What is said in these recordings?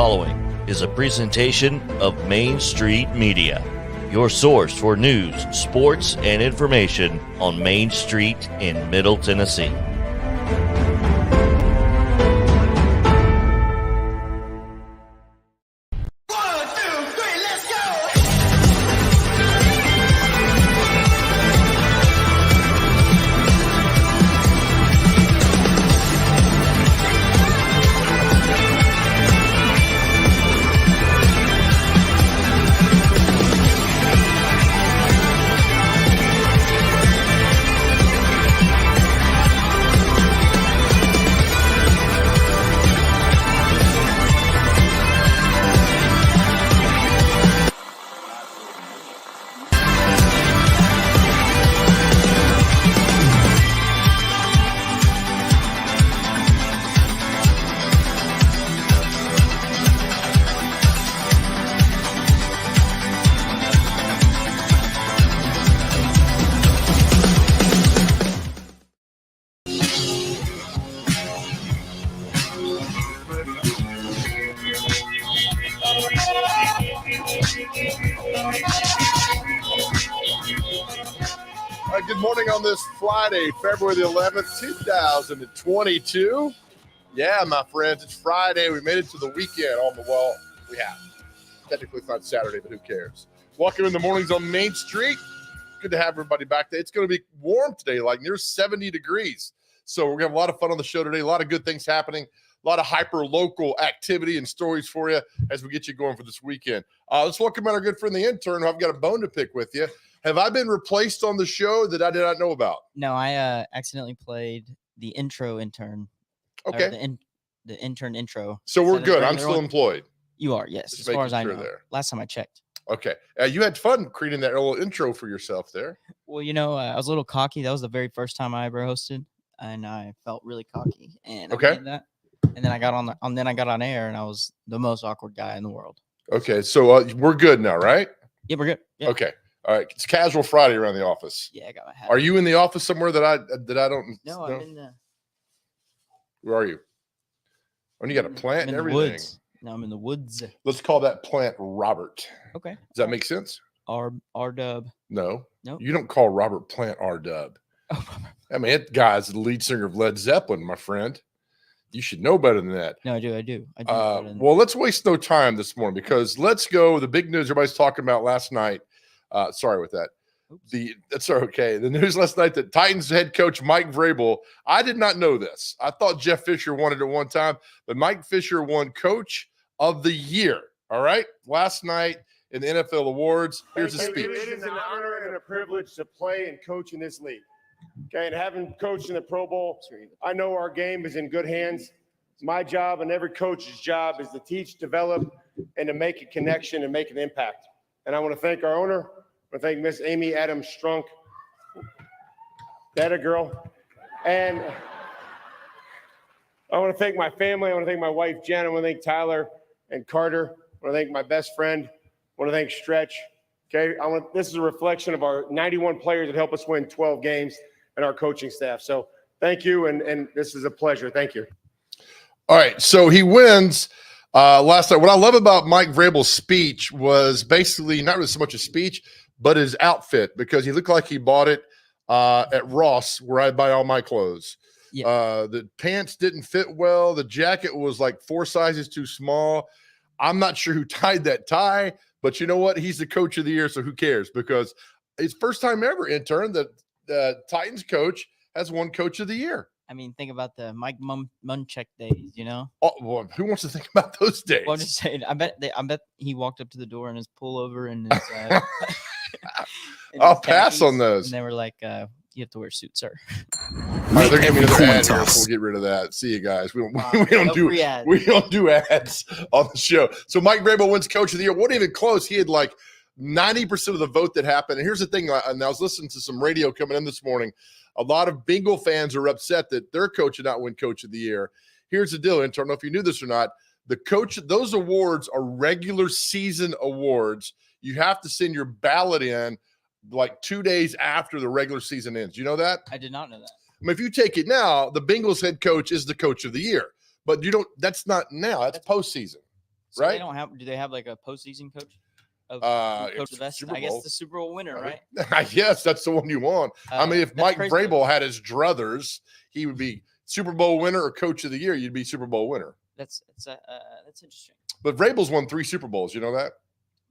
following is a presentation of Main Street Media, your source for news, sports, and information on Main Street in Middle Tennessee. Good morning on this Friday, February the 11th, 2022. Yeah, my friends, it's Friday. We made it to the weekend on the wall. We have. Technically, it's not Saturday, but who cares? Welcome in the mornings on Main Street. Good to have everybody back there. It's going to be warm today, like near 70 degrees. So we're going to have a lot of fun on the show today. A lot of good things happening. A lot of hyper-local activity and stories for you as we get you going for this weekend. Let's welcome in our good friend, the intern, who I've got a bone to pick with you. Have I been replaced on the show that I did not know about? No, I accidentally played the intern. Okay. The intern intro. So we're good. I'm still employed. You are, yes. Just as far as I sure know. there. Last time I checked. Okay. You had fun creating that little intro for yourself there. Well, I was a little cocky. That was the very first time I ever hosted, and I felt really cocky. And I did that. And then I got on air, and I was the most awkward guy in the world. Okay. So we're good now, right? Yeah, we're good. Yeah. Okay. All right. It's casual Friday around the office. Yeah, I got my hat. Are you in the office somewhere that I don't? No, I'm in the. Where are you? When you got a plant and everything. Woods. No, I'm in the woods. Let's call that plant Robert. Okay. Does that make sense? R-Dub. No. Nope. You don't call Robert Plant R-Dub. Oh. I mean, that guy's the lead singer of Led Zeppelin, my friend. You should know better than that. No, I do. Well, let's waste no time this morning because let's go. The big news everybody's talking about last night. Sorry with that. That's okay. The news last night that Titans head coach Mike Vrabel, I did not know this. I thought Jeff Fisher won it at one time, but Mike Fisher won Coach of the Year. All right. Last night in the NFL awards, here's the speech. It is an honor and a privilege to play and coach in this league. Okay, and having coached in the Pro Bowl, I know our game is in good hands. My job and every coach's job is to teach, develop, and to make a connection and make an impact. And I want to thank our owner. I want to thank Miss Amy Adams Strunk. That a girl. And I want to thank my family. I want to thank my wife, Jen. I want to thank Tyler and Carter. I want to thank my best friend. I want to thank Stretch. Okay, this is a reflection of our 91 players that help us win 12 games and our coaching staff. So thank you, and this is a pleasure. Thank you. All right, so he wins last night. What I love about Mike Vrabel's speech was basically not really so much a speech, but his outfit, because he looked like he bought it at Ross, where I buy all my clothes. Yeah. The pants didn't fit well. The jacket was like 4 sizes too small. I'm not sure who tied that tie, but you know what? He's the coach of the year, so who cares? Because it's first time ever, intern, that the Titans coach has won coach of the year. I mean, think about the Mike Munchak days, Oh, well, who wants to think about those days? Well, I'm just saying. I bet he walked up to the door in his pullover and his. I'll pass on those. And they were like, "You have to wear a suit, sir." All right, they're giving me another ad here, so we'll get rid of that. See you guys. We don't do ads on the show. So Mike Vrabel wins coach of the year. Wasn't even close. He had like 90% of the vote that happened. And here's the thing, and I was listening to some radio coming in this morning. A lot of Bengal fans are upset that their coach did not win coach of the year. Here's the deal, intern. I don't know if you knew this or not. Those awards are regular season awards. You have to send your ballot in like 2 days after the regular season ends. You know that? I did not know that. I mean, if you take it now, the Bengals head coach is the coach of the year. But that's not now. That's postseason. So right? They don't have. Do they have like a postseason coach? Who coach the best? Super I guess Bowl. the Super Bowl winner, right? Yes, that's the one you want. I mean, if Mike crazy. Vrabel had his druthers, he would be Super Bowl winner or Coach of the Year. You'd be Super Bowl winner. That's interesting. But Vrabel's won 3 Super Bowls. You know that?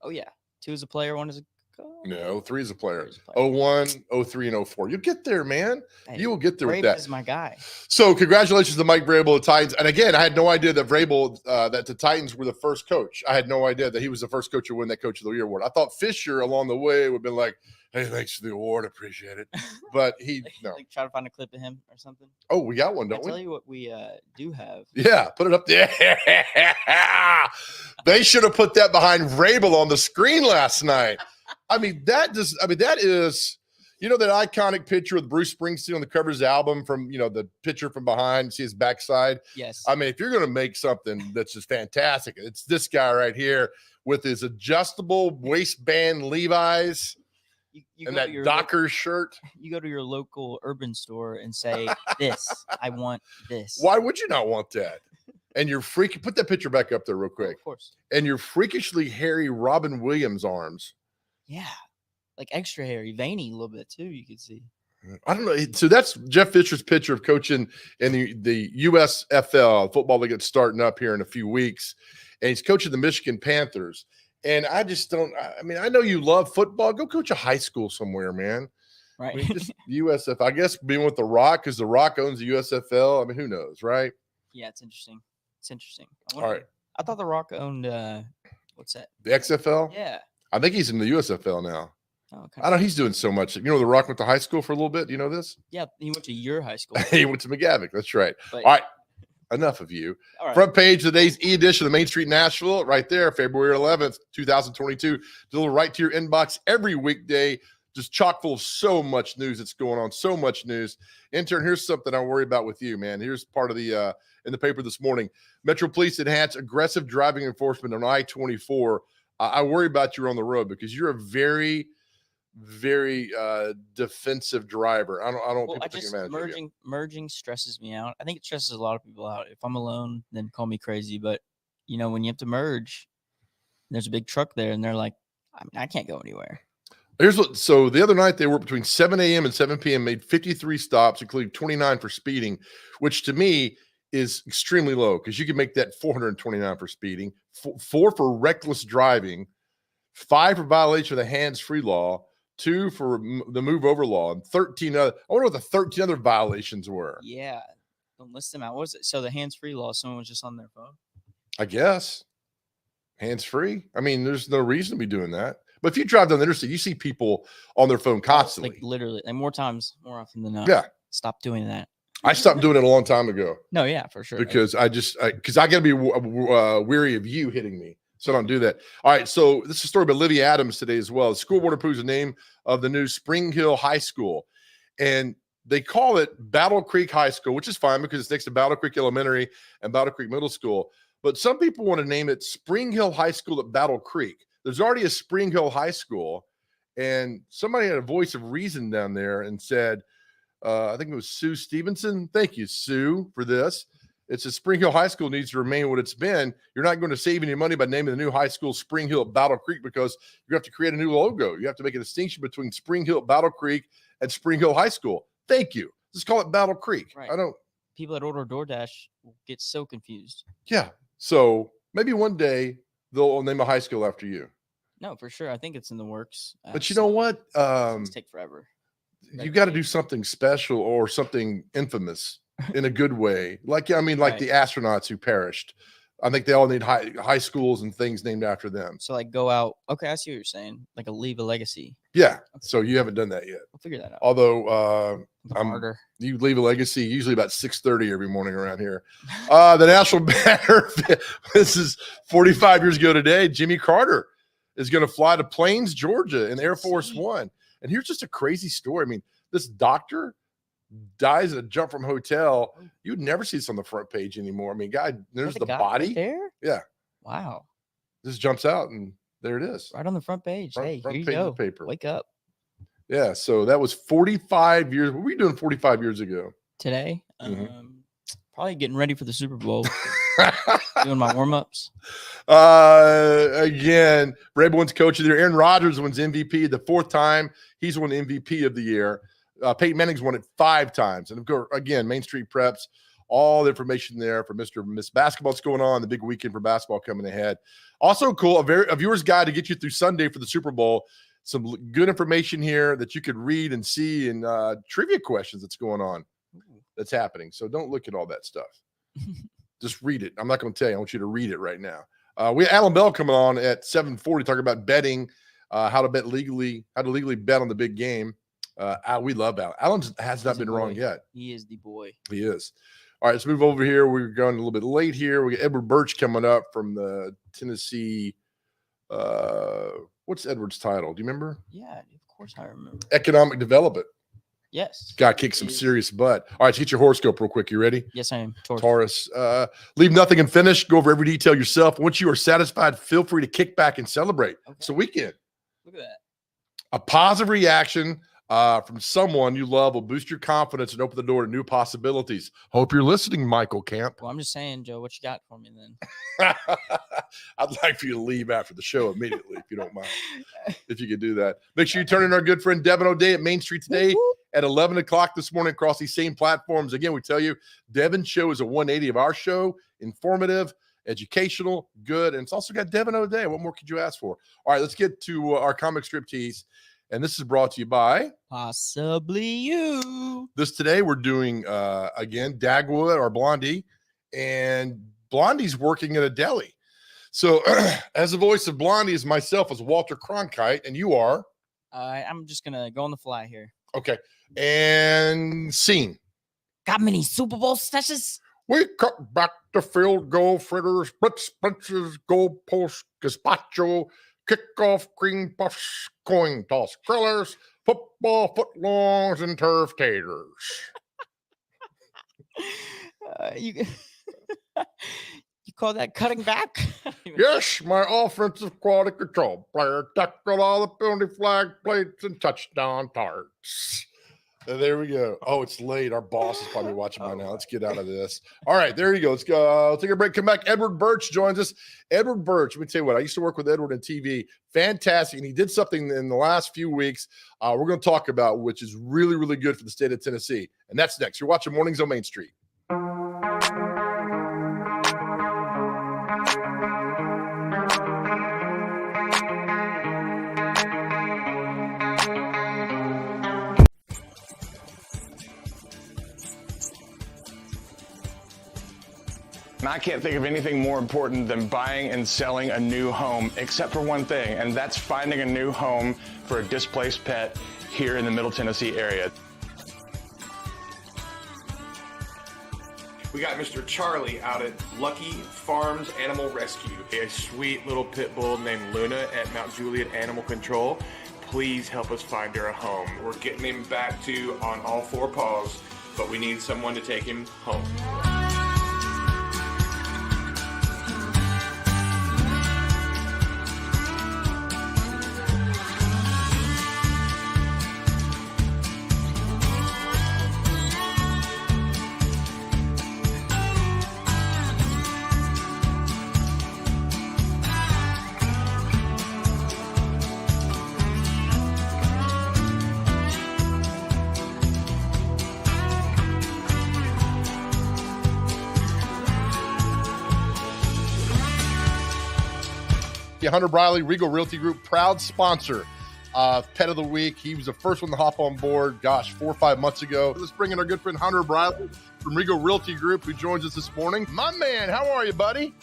Oh yeah, 2 as a player, 1 as a coach. No, 3 as a player. 01, 03, and 04. You'll get there, man. Hey, you will get there with Vrabel that. is my guy. So congratulations to Mike Vrabel, the Titans. And again, I had no idea that Vrabel, that the Titans were the first coach. I had no idea that he was the first coach to win that Coach of the Year award. I thought Fisher along the way would have been like, hey, thanks for the award. Appreciate it. But no. Like try to find a clip of him or something. Oh, we got one, don't I'll we? tell you what we do have. Yeah, put it up there. They should have put that behind Vrabel on the screen last night. That is, that iconic picture with Bruce Springsteen on the cover of his album from, the picture from behind, see his backside. Yes. If you're going to make something that's just fantastic, it's this guy right here with his adjustable waistband Levi's and that Dockers shirt. You go to your local urban store and say, I want this. Why would you not want that? And you're put that picture back up there real quick. Of course. And your freakishly hairy Robin Williams arms. Yeah. Like extra hairy, veiny a little bit too, you could see. I don't know. So that's Jeff Fisher's picture of coaching in the USFL football league that's starting up here in a few weeks. And he's coaching the Michigan Panthers. And I just don't, I know you love football. Go coach a high school somewhere, man. Right. Just USF. I guess being with The Rock, because The Rock owns the USFL. Who knows, right? Yeah, it's interesting. All right. I thought The Rock owned, what's that? The XFL? Yeah. I think he's in the USFL now. Oh, okay. I don't know. He's doing so much. The Rock went to high school for a little bit. You know this? Yeah, he went to your high school. He went to McGavick. That's right. But, all right. Enough of you. All right. Front page of today's e-edition of Main Street Nashville, right there, February 11th, 2022. Delivered right to your inbox every weekday. Just chock full of so much news that's going on. So much news. Intern, here's something I worry about with you, man. Here's part of the in the paper this morning. Metro Police enhance aggressive driving enforcement on I-24. I worry about you on the road because you're a very, very defensive driver. I don't. Well, merging stresses me out. I think it stresses a lot of people out. If I'm alone, then call me crazy. But when you have to merge, there's a big truck there, and they're like, I can't go anywhere. So the other night they were between 7 a.m. and 7 p.m. made 53 stops, including 29 for speeding, which to me is extremely low because you can make that 429 for speeding, 4 for reckless driving, 5 for violation of the hands-free law, 2 for the move over law, and 13 other. I wonder what the 13 other violations were. Yeah, don't list them out. What was it? So the hands-free law, someone was just on their phone. I guess hands-free. There's no reason to be doing that. But if you drive down the interstate, you see people on their phone constantly. Like literally, and more often than not. Yeah. Stop doing that. I stopped doing it a long time ago. No, yeah, for sure. Because I got to be weary of you hitting me. So don't do that. All right. So this is a story by Livy Adams today as well. The school board approves the name of the new Spring Hill High School. And they call it Battle Creek High School, which is fine because it's next to Battle Creek Elementary and Battle Creek Middle School. But some people want to name it Spring Hill High School at Battle Creek. There's already a Spring Hill High School. And somebody had a voice of reason down there and said, I think it was Sue Stevenson. Thank you, Sue, for this. It says Spring Hill High School needs to remain what it's been. You're not going to save any money by naming the new high school Spring Hill at Battle Creek because you have to create a new logo. You have to make a distinction between Spring Hill at Battle Creek and Spring Hill High School. Thank you. Let's call it Battle Creek. Right. People that order DoorDash will get so confused. Yeah. So maybe one day they'll name a high school after you. No, for sure. I think it's in the works. But you know what? It's take forever. You got to do something special or something infamous in a good way. Like the astronauts who perished. I think they all need high schools and things named after them. So go out. Okay, I see what you're saying. Like leave a legacy. Yeah. Okay. So you haven't done that yet. We'll figure that out. Although harder. You leave a legacy usually about 6:30 every morning around here. The national banner. This is 45 years ago today. Jimmy Carter is going to fly to Plains, Georgia in Air Force One. And here's just a crazy story. This doctor dies in a jump from hotel. You'd never see this on the front page anymore. Guy, there's the body. Right there? Yeah. Wow. This jumps out and there it is. Right on the front page. Front here you page go. Of the paper. Wake up. Yeah. So that was 45 years. What were you doing 45 years ago? Today? Probably getting ready for the Super Bowl. doing my warm-ups. Again, Brave wins coach of the year. Aaron Rodgers wins MVP the 4th time. He's won MVP of the year. Peyton Manning's won it 5 times. And of course, again, Main Street Preps, all the information there for Mr. and Miss Basketball that's going on, the big weekend for basketball coming ahead. Also cool, a viewer's guide to get you through Sunday for the Super Bowl. Some good information here that you could read and see, and trivia questions that's going on, that's happening. So don't look at all that stuff. Just read it. I'm not going to tell you. I want you to read it right now. We have Alan Bell coming on at 7:40 talking about betting, how to legally bet on the big game. We love Alan. Alan has not been wrong yet. He is the boy. He is. All right, let's move over here. We're going a little bit late here. We got Edward Birch coming up from the Tennessee. What's Edward's title? Do you remember? Yeah, of course I remember. Economic Development. Yes. Got to kick some serious butt. All right, let's get your horoscope real quick. You ready? Yes, I am. Taurus. Leave nothing unfinished. Go over every detail yourself. Once you are satisfied, feel free to kick back and celebrate. Okay. It's a weekend. Look at that. A positive reaction from someone you love will boost your confidence and open the door to new possibilities. Hope you're listening, Michael Camp. Well, I'm just saying, Joe, what you got for me then? I'd like for you to leave after the show immediately, if you don't mind. If you could do that. Make sure you turn in our good friend Devin O'Day at Main Street today at 11 o'clock this morning across these same platforms. Again, we tell you, Devin's show is a 180 of our show, informative, educational, good, and it's also got Devin O'Day. What more could you ask for? All right, let's get to our comic strip tease. And this is brought to you by Possibly You. This today we're doing, again, Dagwood or Blondie. And Blondie's working at a deli. So as the voice of Blondie is myself as Walter Cronkite, and you are? I'm just going to go on the fly here. Okay. And scene. Got many Super Bowl stashes? We cut back the field goal fritters, splits, goal post, gazpacho, kickoff, green puffs, coin toss grillers, football footlongs, and turf taters. You call that cutting back? Yes, my offensive quality control player tackled all the penalty flag plates and touchdown targets. There we go. Oh, it's late. Our boss is probably watching by now. Let's get out of this. All right, there you go. Let's go. Take a break. Come back. Edward Birch joins us. Edward Birch, let me tell you what. I used to work with Edward on TV. Fantastic. And he did something in the last few weeks we're going to talk about, which is really, really good for the state of Tennessee. And that's next. You're watching Mornings on Main Street. And I can't think of anything more important than buying and selling a new home, except for one thing, and that's finding a new home for a displaced pet here in the Middle Tennessee area. We got Mr. Charlie out at Lucky Farms Animal Rescue, a sweet little pit bull named Luna at Mount Juliet Animal Control. Please help us find her a home. We're getting him back to on all 4 paws, but we need someone to take him home. Hunter Briley, Regal Realty Group, proud sponsor of Pet of the Week. He was the first one to hop on board, 4 or 5 months ago. Let's bring in our good friend Hunter Briley from Regal Realty Group, who joins us this morning. My man, how are you, buddy?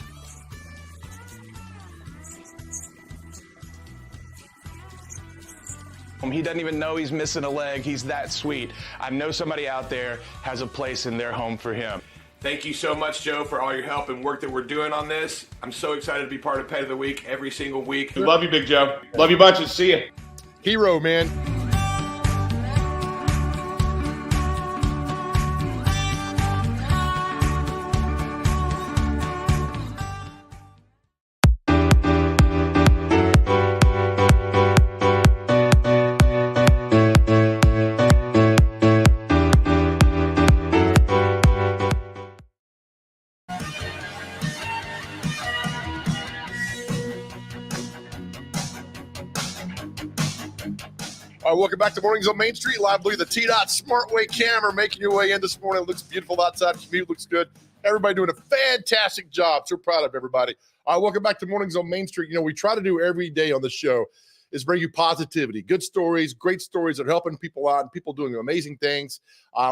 He doesn't even know he's missing a leg. He's that sweet. I know somebody out there has a place in their home for him. Thank you so much, Joe, for all your help and work that we're doing on this. I'm so excited to be part of Pet of the Week every single week. Love you, Big Joe. Love you bunches. See you. Hero, man. All right, welcome back to Mornings on Main Street. Live with the T-Dot Smartway camera making your way in this morning. It looks beautiful outside. The commute looks good. Everybody doing a fantastic job. So proud of everybody. All right, welcome back to Mornings on Main Street. You know, we try to do every day on the show is bring you positivity, good stories, great stories that are helping people out and people doing amazing things.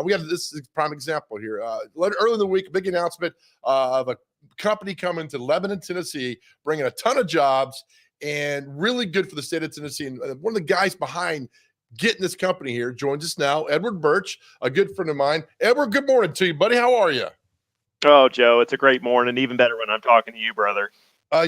We have this is a prime example here. Early in the week, a big announcement of a company coming to Lebanon, Tennessee, bringing a ton of jobs and really good for the state of Tennessee. And one of the guys behind getting this company here joins us now, Edward Birch, a good friend of mine. Edward, good morning to you, buddy. How are you? Oh, Joe, it's a great morning. Even better when I'm talking to you, brother.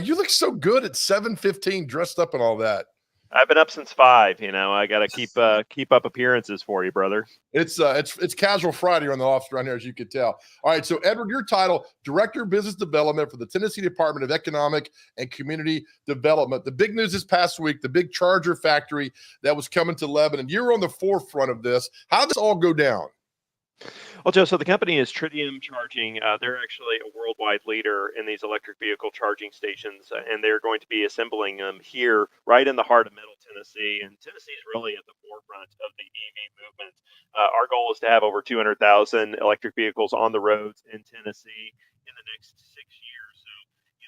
You look so good at 7:15, dressed up and all that. I've been up since 5. You know, I got to keep up appearances for you, brother. It's casual Friday on the office around here, as you can tell. All right, so Edward, your title, Director of Business Development for the Tennessee Department of Economic and Community Development. The big news this past week, the big charger factory that was coming to Lebanon. You're on the forefront of this. How did this all go down? Well, Joe, so the company is Tritium Charging. They're actually a worldwide leader in these electric vehicle charging stations, and they're going to be assembling them here right in the heart of Middle Tennessee. And Tennessee is really at the forefront of the EV movement. Our goal is to have over 200,000 electric vehicles on the roads in Tennessee in the next 6 years.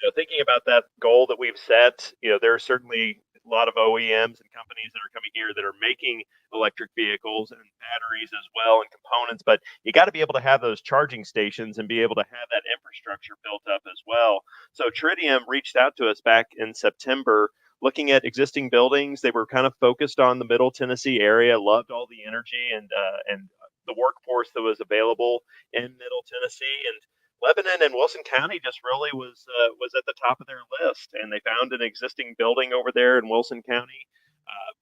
So, thinking about that goal that we've set, there are certainly a lot of OEMs and companies that are coming here that are making electric vehicles and batteries as well and components, but you got to be able to have those charging stations and be able to have that infrastructure built up as well. So Tritium reached out to us back in September looking at existing buildings. They were kind of focused on the Middle Tennessee area, loved all the energy and the workforce that was available in Middle Tennessee, and Lebanon and Wilson County just really was at the top of their list, and they found an existing building over there in Wilson County.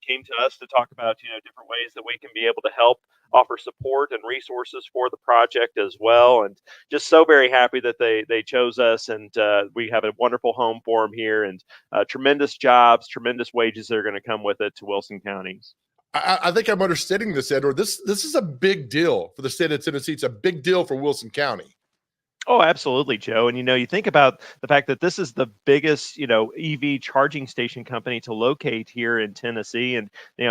Came to us to talk about different ways that we can be able to help offer support and resources for the project as well, and just so very happy that they chose us, and we have a wonderful home for them here, and tremendous jobs, tremendous wages that are going to come with it to Wilson County. I think I'm understanding this, Edward. This is a big deal for the state of Tennessee. It's a big deal for Wilson County. Oh, absolutely, Joe. And, you think about the fact that this is the biggest, EV charging station company to locate here in Tennessee. And,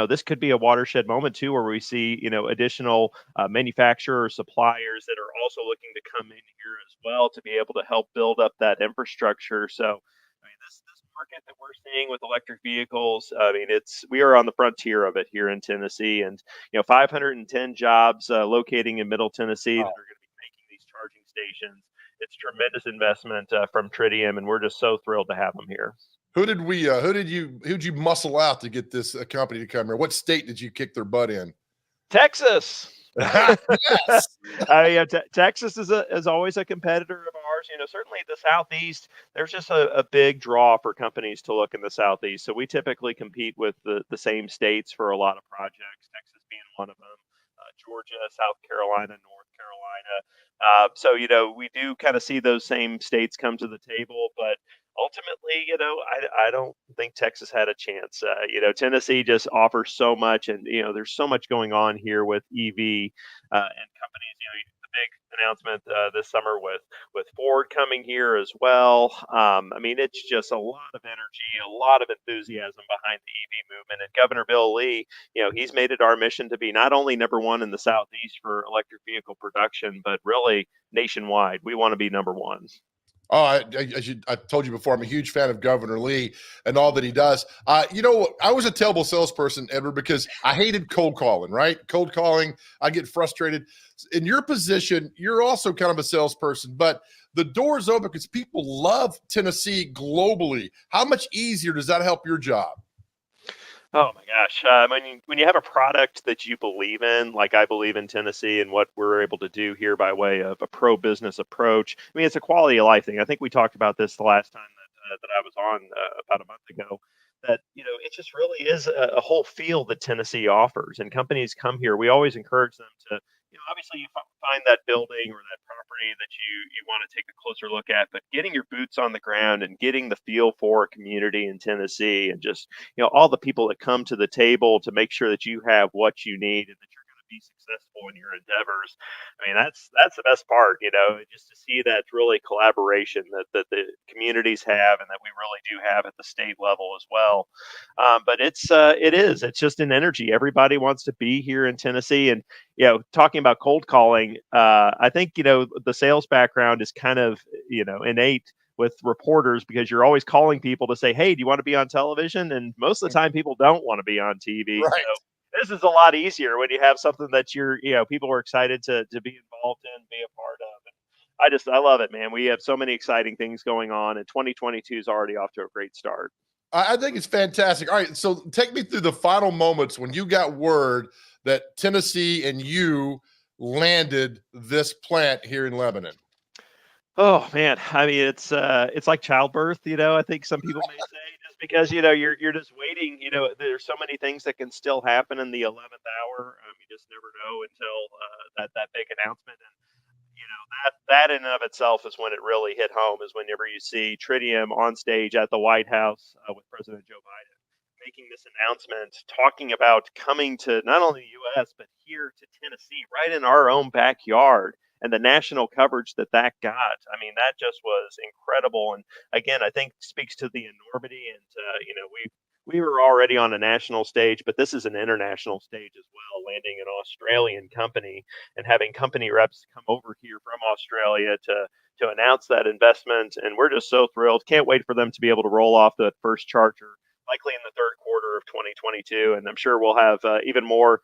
this could be a watershed moment, too, where we see, additional manufacturers, suppliers that are also looking to come in here as well to be able to help build up that infrastructure. So, I mean, this market that we're seeing with electric vehicles, I mean, we are on the frontier of it here in Tennessee. And, 510 jobs locating in Middle Tennessee that are going to be making these charging stations. It's tremendous investment from Tritium, and we're just so thrilled to have them here. Who'd you muscle out to get this company to come here? What state did you kick their butt in? Texas. Yes. Texas is always a competitor of ours. Certainly the Southeast, there's just a big draw for companies to look in the Southeast. So we typically compete with the same states for a lot of projects, Texas being one of them, Georgia, South Carolina, North Carolina. So, we do kind of see those same states come to the table, but ultimately, I don't think Texas had a chance. Tennessee just offers so much, and, there's so much going on here with EV and companies. The big announcement this summer with Ford coming here as well. I mean, it's just a lot of energy, a lot of enthusiasm behind the EV movement. And Governor Bill Lee, he's made it our mission to be not only number one in the Southeast for electric vehicle production, but really nationwide. We want to be number one. Oh, I told you before, I'm a huge fan of Governor Lee and all that he does. I was a terrible salesperson, Edward, because I hated cold calling, right? Cold calling, I get frustrated. In your position, you're also kind of a salesperson, but the door's open because people love Tennessee globally. How much easier does that help your job? Oh my gosh. When you have a product that you believe in, like I believe in Tennessee and what we're able to do here by way of a pro-business approach, I mean, it's a quality of life thing. I think we talked about this the last time that I was on about a month ago, that, it just really is a whole field that Tennessee offers, and companies come here. We always encourage them to, obviously you find that building or that property that you want to take a closer look at, but getting your boots on the ground and getting the feel for a community in Tennessee, and just, all the people that come to the table to make sure that you have what you need and that you're going to be successful in your endeavors. I mean, that's the best part, just to see that really collaboration that the communities have and that we really do have at the state level as well. But it's just an energy. Everybody wants to be here in Tennessee, and talking about cold calling, I think the sales background is kind of innate with reporters, because you're always calling people to say, hey, do you want to be on television? And most of the time people don't want to be on TV. Right. So this is a lot easier when you have something that people are excited to be involved in, be a part of. And I love it, man. We have so many exciting things going on, and 2022 is already off to a great start. I think it's fantastic. All right, so take me through the final moments when you got word that Tennessee and you landed this plant here in Lebanon. Oh man, I mean it's like childbirth, I think some people may say, just because you're just waiting. There's so many things that can still happen in the 11th hour. You just never know until that big announcement, and that in and of itself is when it really hit home. Is whenever you see Tritium on stage at the White House with President Joe Biden making this announcement, talking about coming to not only the U.S. but here to Tennessee, right in our own backyard. And the national coverage that got, I mean, that just was incredible. And again, I think speaks to the enormity. And we were already on a national stage, but this is an international stage as well. Landing an Australian company and having company reps come over here from Australia to announce that investment, and we're just so thrilled. Can't wait for them to be able to roll off the first charger, likely in the third quarter of 2022. And I'm sure we'll have even more,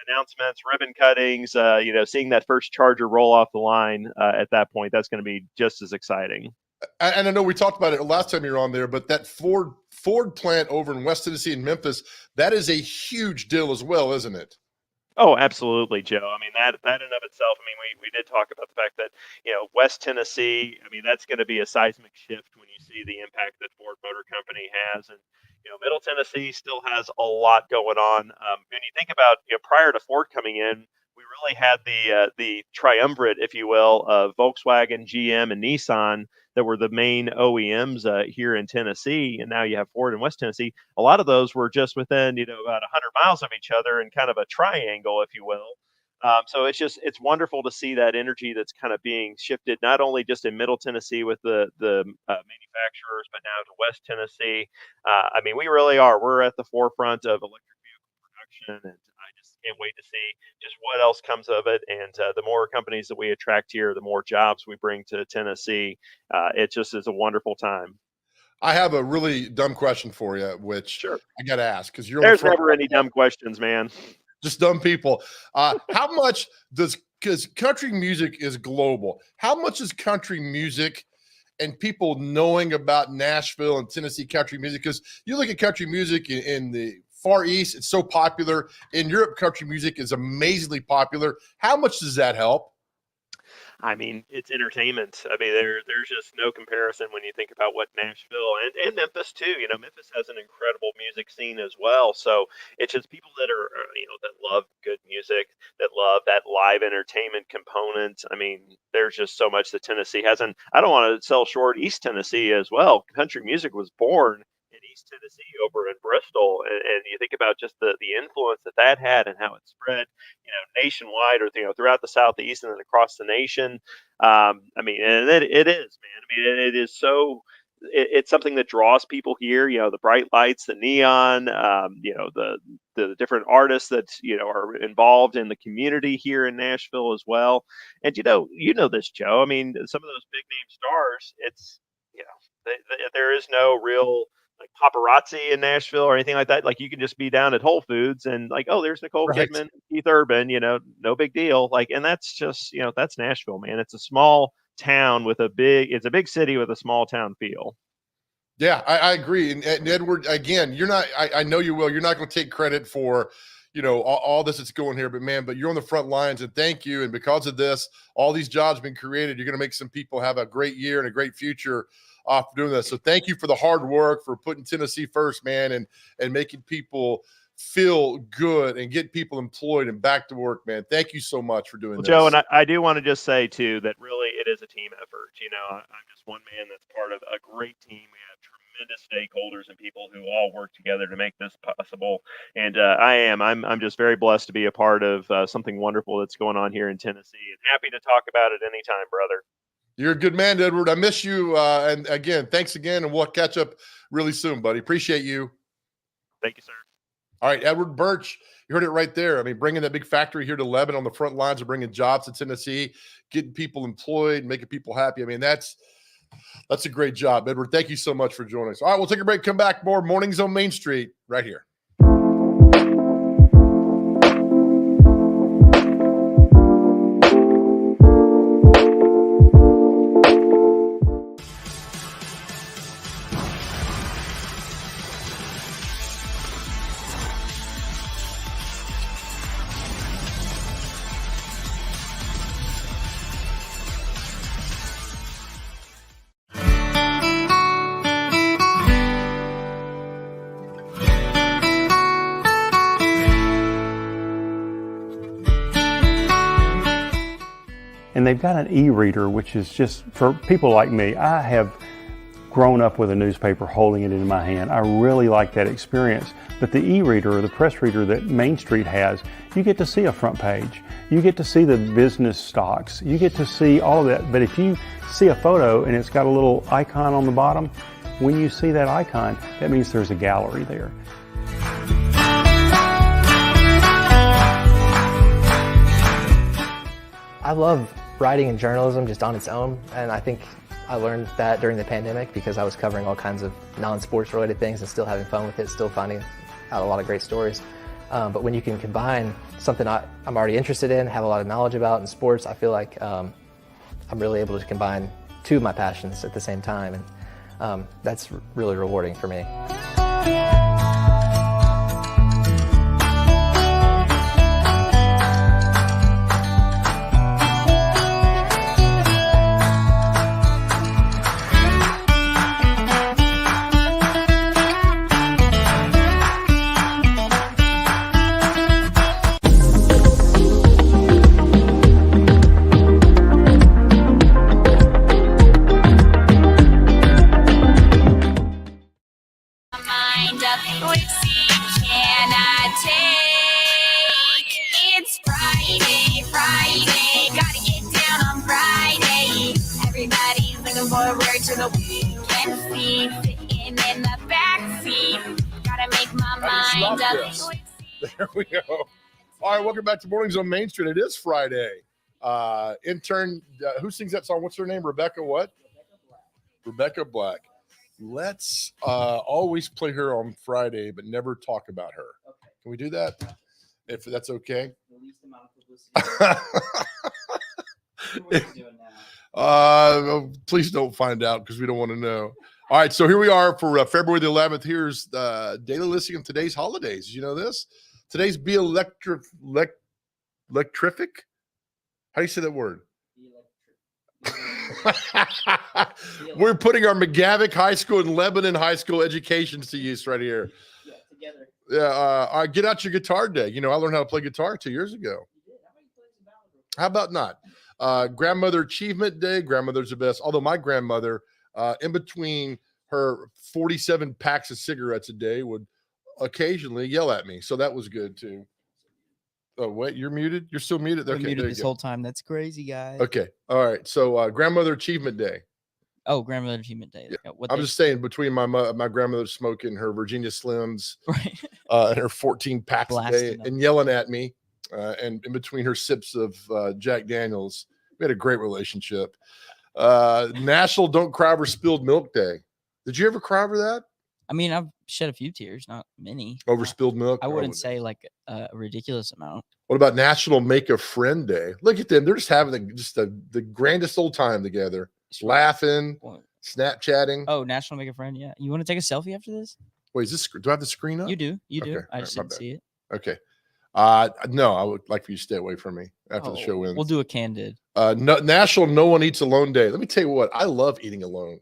announcements, ribbon cuttings, seeing that first charger roll off the line at that point, that's going to be just as exciting. And I know we talked about it last time you were on there, but that Ford plant over in West Tennessee and Memphis, that is a huge deal as well, isn't it? Oh, absolutely, Joe. I mean, that in of itself, I mean, we did talk about the fact that, West Tennessee, I mean, that's going to be a seismic shift when you see the impact that Ford Motor Company has. And, Middle Tennessee still has a lot going on. When you think about, prior to Ford coming in, we really had the triumvirate, if you will, of Volkswagen, GM, and Nissan that were the main OEMs here in Tennessee. And now you have Ford in West Tennessee. A lot of those were just within, about 100 miles of each other in kind of a triangle, if you will. So it's wonderful to see that energy that's kind of being shifted, not only just in Middle Tennessee with the manufacturers, but now to West Tennessee. I mean, we're at the forefront of electric vehicle production, and I just can't wait to see just what else comes of it. And the more companies that we attract here, the more jobs we bring to Tennessee. It just is a wonderful time. I have a really dumb question for you, which Sure. I got to ask, because There's never any dumb questions, man. Just dumb people. How much because country music is global, how much is country music and people knowing about Nashville and Tennessee country music? Because you look at country music in the Far East, it's so popular. In Europe, country music is amazingly popular. How much does that help? I mean, it's entertainment. I mean, there's just no comparison when you think about what Nashville and Memphis too. Memphis has an incredible music scene as well. So it's just people that are, that love good music, that love that live entertainment component. I mean, there's just so much that Tennessee has. And I don't want to sell short East Tennessee as well. Country music was born in East Tennessee over in Bristol. And you think about just the influence that had and how it spread, nationwide, or, throughout the Southeast and then across the nation. I mean, and it is, man. I mean, it is so, it's something that draws people here, the bright lights, the neon, the different artists that, are involved in the community here in Nashville as well. And, this, Joe, I mean, some of those big name stars, it's, there is no real like paparazzi in Nashville or anything like that. Like, you can just be down at Whole Foods and like, oh, there's Nicole Kidman, Keith Urban, no big deal. Like, and that's just, that's Nashville, man. It's a small town with it's a big city with a small town feel. Yeah, I agree. And Edward, again, I know you will. You're not going to take credit for, all this that's going here, but you're on the front lines, and thank you. And because of this, all these jobs have been created. You're going to make some people have a great year and a great future for doing this. So thank you for the hard work, for putting Tennessee first, man, and making people feel good and get people employed and back to work, man. Thank you so much for doing this. Joe, and I do want to just say too that really it is a team effort. I'm just one man that's part of a great team. We have tremendous stakeholders and people who all work together to make this possible. And I'm just very blessed to be a part of something wonderful that's going on here in Tennessee, and happy to talk about it anytime, brother. You're a good man, Edward. I miss you. And again, thanks again. And we'll catch up really soon, buddy. Appreciate you. Thank you, sir. All right, Edward Birch, you heard it right there. I mean, bringing that big factory here to Lebanon on the front lines of bringing jobs to Tennessee, getting people employed, making people happy. I mean, that's a great job, Edward. Thank you so much for joining us. All right, we'll take a break, come back, more Mornings on Main Street right here. And they've got an e-reader, which is just, for people like me, I have grown up with a newspaper holding it in my hand. I really like that experience. But the e-reader or the press reader that Main Street has, you get to see a front page. You get to see the business stocks. You get to see all of that. But if you see a photo and it's got a little icon on the bottom, when you see that icon, that means there's a gallery there. I love writing and journalism just on its own, and I think I learned that during the pandemic because I was covering all kinds of non-sports related things and still having fun with it, still finding out a lot of great stories. But when you can combine something I'm already interested in, have a lot of knowledge about in sports, I feel like I'm really able to combine two of my passions at the same time, and that's really rewarding for me. There we go. All right, welcome back to Mornings on Main Street. It is Friday. Intern, who sings that song? What's her name? Rebecca what? Rebecca Black. Let's always play her on Friday, but never talk about her. Okay. Can we do that? If that's okay. The least amount of publicity. What are you doing now? Please don't find out because we don't want to know. All right, so here we are for February the 11th. Here's the daily listing of today's holidays. Did you know this? Today's be electrific. How do you say that word? We're putting our McGavick High School and Lebanon High School educations to use right here. Yeah, together. Yeah, get out your guitar day. You know, I learned how to play guitar 2 years ago. How about not? Grandmother Achievement Day. Grandmother's the best. Although my grandmother, in between her 47 packs of cigarettes a day, would occasionally yell at me. So that was good too. Oh, wait, you're muted? You're still muted? Okay, muted this whole time. That's crazy, guys. Okay. All right. So Grandmother Achievement Day. Oh, Grandmother Achievement Day. Yeah. I'm just saying, between my grandmother smoking her Virginia Slims and her 14 packs a day and yelling at me, and in between her sips of Jack Daniels, we had a great relationship. National Don't Cry Over Spilled Milk Day. Did you ever cry over that? I mean, I've shed a few tears, not many. Over spilled milk? I wouldn't say like a ridiculous amount. What about National Make a Friend Day? Look at them. They're just having the grandest old time together. Just laughing, Snapchatting. Oh, National Make a Friend. Yeah. You want to take a selfie after this? Wait, is this, do I have the screen up? You do. You do. Okay. I just didn't see it. Okay. No, I would like for you to stay away from me after the show ends. We'll do a candid. National No One Eats Alone Day. Let me tell you what, I love eating alone.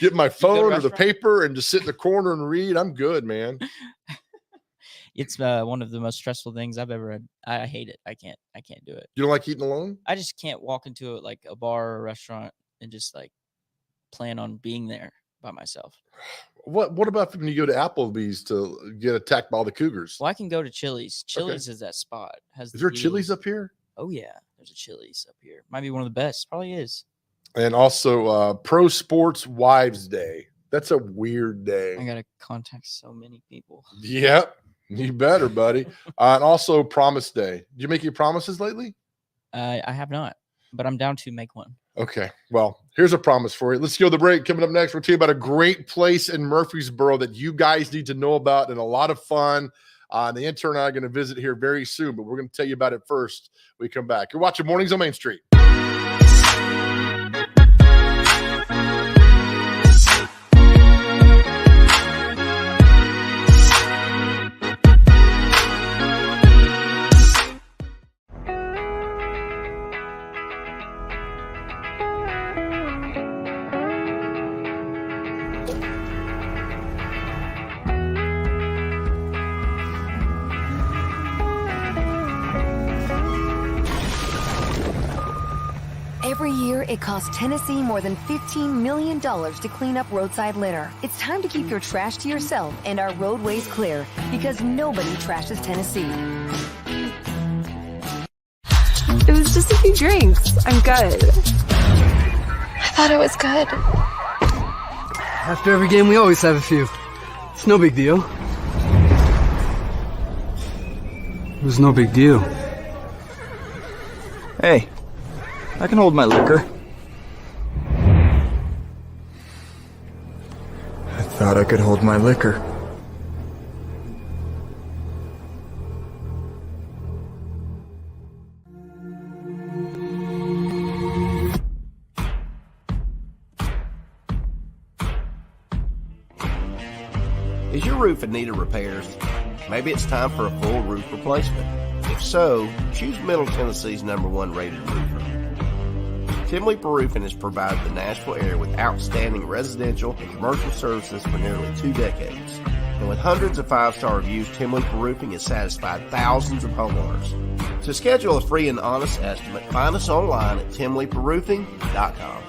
Get my phone or the paper and just sit in the corner and read. I'm good, man. It's one of the most stressful things I've ever had. I hate it. I can't do it. You don't like eating alone? I just can't walk into like a bar or a restaurant and just like plan on being there. by myself. What about when you go to Applebee's to get attacked by all the cougars? Well, I can go to Chili's. Chili's is that spot. Is there Chili's up here? Oh yeah, there's a Chili's up here. Might be one of the best. Probably is. And also Pro Sports Wives Day. That's a weird day. I gotta contact so many people. Yep, you better, buddy. And also Promise Day. Did you make any promises lately? I have not, but I'm down to make one. Okay, well, here's a promise for you. Let's go to the break. Coming up next, we'll tell you about a great place in Murfreesboro that you guys need to know about and a lot of fun. The intern and I are going to visit here very soon, but we're going to tell you about it first when we come back. You're watching Mornings on Main Street. Every year, it costs Tennessee more than $15 million to clean up roadside litter. It's time to keep your trash to yourself and our roadways clear, because nobody trashes Tennessee. It was just a few drinks. I'm good. I thought it was good. After every game, we always have a few. It's no big deal. It was no big deal. Hey, I can hold my liquor. I thought I could hold my liquor. Is your roof in need of repairs? Maybe it's time for a full roof replacement. If so, choose Middle Tennessee's #1 rated roofer. Tim Leeper Roofing has provided the Nashville area with outstanding residential and commercial services for nearly 2 decades. And with hundreds of 5-star reviews, Tim Leeper Roofing has satisfied thousands of homeowners. To schedule a free and honest estimate, find us online at timleeperroofing.com.